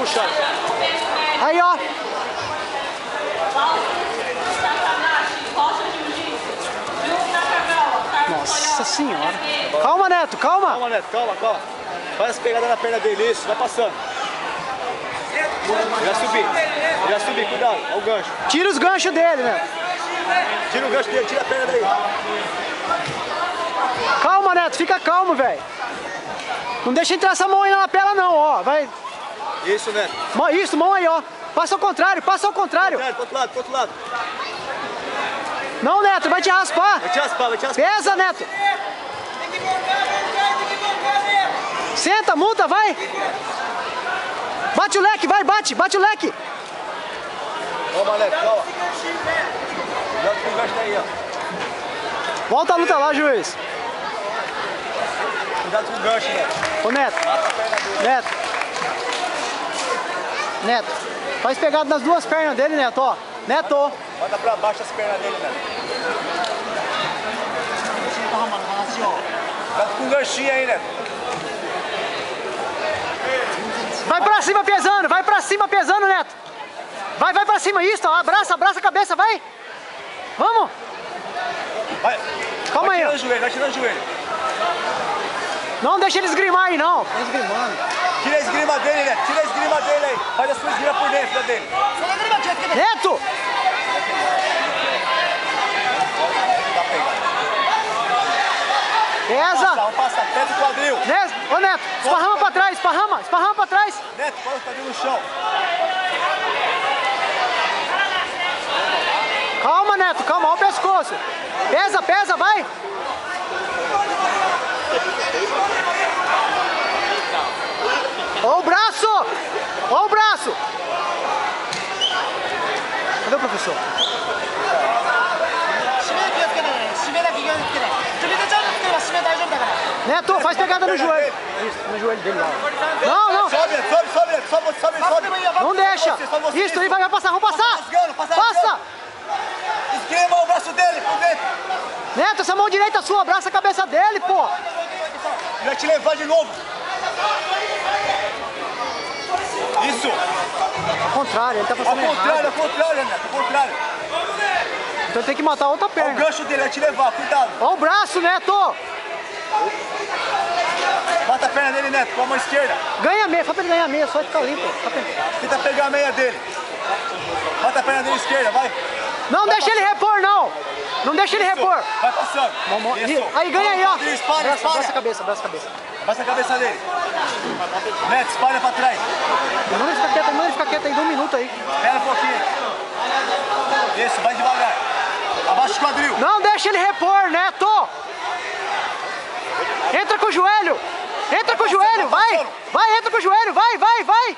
no chão. Aí, ó. Nossa senhora. Calma, Neto, calma. Calma, Neto, calma. Faz as pegadas na perna dele, isso, vai passando. Já subir, cuidado, olha o gancho. Tira os ganchos dele, Neto. Tira o gancho dele, tira a perna daí. Calma, Neto, fica calmo, velho. Não deixa entrar essa mão aí na lapela, não, ó. Vai. Isso, Neto. Isso, mão aí, ó. Passa ao contrário, passa ao contrário. Pro outro lado. Não, Neto, vai te raspar. Vai te raspar. Pesa, Neto. Senta, multa, vai. Bate o leque, vai, bate o leque. Calma, Neto, calma. Joga com o gancho daí, ó. Volta a luta lá, juiz. Cuidado com o gancho, Neto. Ô, Neto, faz pegada nas duas pernas dele, Neto, ó. Neto. Manda pra baixo as pernas dele, Neto. Cuidado com o ganchinho aí, Neto. Vai pra cima pesando, Neto. Vai pra cima, isso, ó. Abraça a cabeça, vai. Vamos. Vai. Calma aí, ó. Vai tirando o joelho. Não deixa ele esgrimar aí, não. Tá esgrimando. Tira a esgrima dele, Neto. Tira a esgrima dele aí. Faz a sua esgrima por dentro dele. Neto! Pesa! Vamos passar, pesa o quadril. Ô, Neto, esparrama pra trás, esparrama pra trás. Neto, põe o quadril no chão. Calma, Neto, calma, olha o pescoço. Pesa, vai. Ó o braço! Cadê o professor? Neto, faz pegada no joelho. Isso, no joelho dele lá. Não. Sobe. Não deixa. Isso, aí vai passar, vamos passar. Passa. Esgrima o braço dele por dentro. Neto, essa mão direita sua, abraça a cabeça dele, pô. Ele vai te levar de novo. Isso. Ao contrário, ele tá passando errado. Ao contrário, Neto, ao contrário. Então tem que matar outra perna. Olha o gancho dele, vai te levar, cuidado. Olha o braço, Neto. Bata a perna dele, Neto, com a mão esquerda. Ganha meia, só pra ele ganhar meia, só ficar limpo. Tenta pegar a meia dele. Bata a perna dele esquerda, vai. Não deixa ele repor, não. Não deixa ele repor. Vai passando. Isso. Aí ganha aí, ó. Espalha. Abraça a cabeça. Basta a cabeça dele. Neto, espalha pra trás. Manda ele ficar quieto aí, dá 1 minuto aí. Espera um pouquinho. Isso, vai devagar. Abaixa o quadril. Não deixa ele repor, Neto. Entra com o joelho. Vai. Vai, entra com o joelho. Vai. Vai.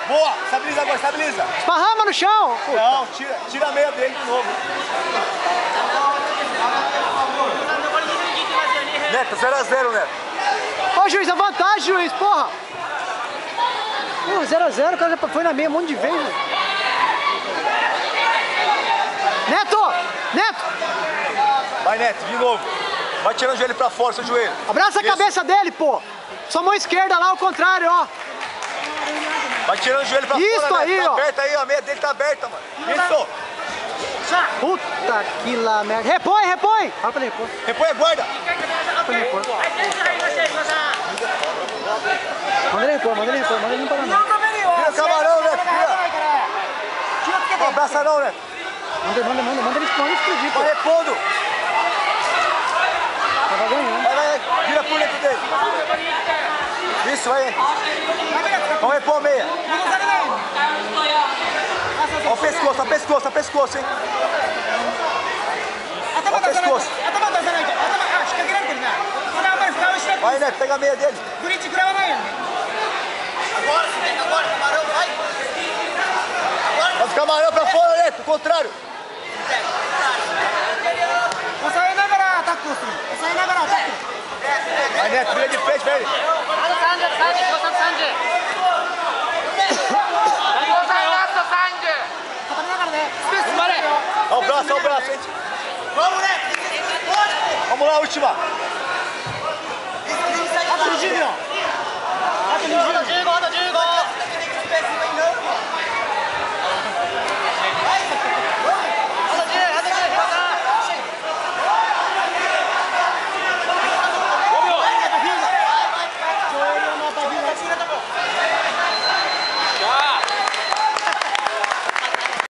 Boa, estabiliza agora, estabiliza. Esparrama no chão. Puta. Não, tira a meia dele de novo. Neto, 0 a 0, Neto. Ô, juiz, a vantagem, juiz, porra. 0 a 0, o cara já foi na meia um monte de vezes. Neto! Vai, Neto, de novo. Vai tirando o joelho pra fora, seu joelho. Abraça a cabeça dele, pô. Sua mão esquerda lá, ao contrário, ó. Vai tirando o joelho pra fora, Isso aí, Neto. Tá ó. aberta aí, ó. A meia dele tá aberta, mano. Isso. Puta que lá merda. Repõe. Fala pra ele repor. Repõe a guarda. Manda ele repor. Manda ele não parar não. Tira o camarão, Neto. Tira. Não abraça não, Neto. Manda ele explodir, pô. Vai repondo. Tava ganhando. Vai. Vira por dentro dele. Isso, vai. Vamos repor a meia. Olha o pescoço, hein. Olha o pescoço. Vai, Neto, pega a meia dele. Agora, camarão, vai. Faz o camarão pra fora, Neto, o contrário. Vai, Neto, vira de frente, velho. Olha o braço, hein. Vamos, Neto. Vamos lá, última.